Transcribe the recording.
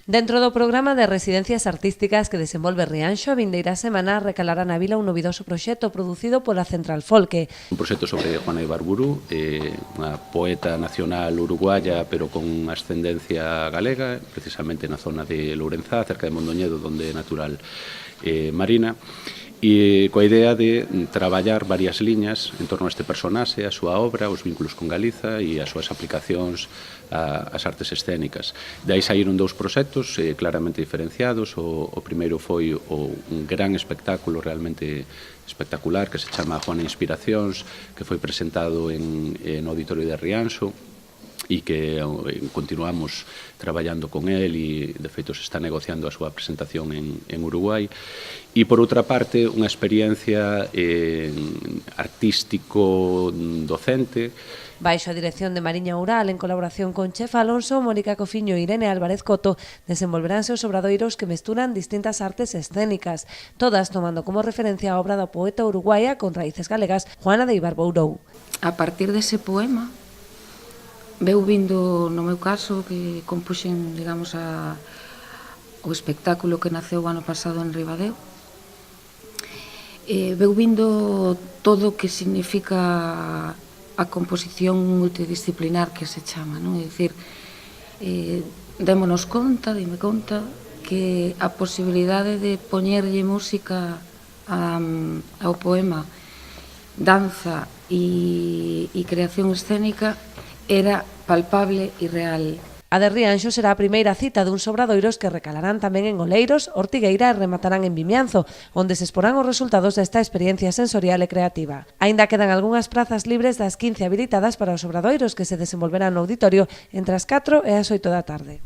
Dentro do programa de residencias artísticas que desenvolve Rianxo, a vindeira semana recalará na vila un novidoso proxecto producido pola Central Folke. Un proxecto sobre Juana Ibarburu, unha poeta nacional uruguaya pero con ascendencia galega, precisamente na zona de Lourenzá, cerca de Mondoñedo, onde é natural Marina, e coa idea de traballar varias liñas en torno a este personaxe, a súa obra, os vínculos con Galiza e as súas aplicacións ás artes escénicas. De aí saíron dous proxectos claramente diferenciados. O primeiro foi un gran espectáculo realmente espectacular que se chama Juana Inspiracións, que foi presentado no Auditorio de Rianxo e que continuamos traballando con el e, de feito, se está negociando a súa presentación en Uruguai. E, por outra parte, unha experiencia artístico-docente Baixo a dirección de Mariña Ural, en colaboración con Chef Alonso, Mónica Cofiño e Irene Álvarez Coto, desenvolveránse os obradoiros que mesturan distintas artes escénicas, todas tomando como referencia a obra da poeta uruguaya con raíces galegas Juana de Ibarburu. A partir dese poema, veu vindo, no meu caso, que compuxen, digamos, o espectáculo que naceu o ano pasado en Ribadeo, veu vindo todo o que significa a composición multidisciplinar que se chama, non? É dicir, dime conta que a posibilidade de poñerlle música ao poema, danza e creación escénica era palpable e real. A de Rianxo será a primeira cita duns obradoiros que recalarán tamén en Oleiros, Ortigueira e rematarán en Vimianzo, onde se exporán os resultados desta experiencia sensorial e creativa. Aínda quedan algunhas prazas libres das 15 habilitadas para os obradoiros que se desenvolverán no auditorio entre as 4 e as 8 da tarde.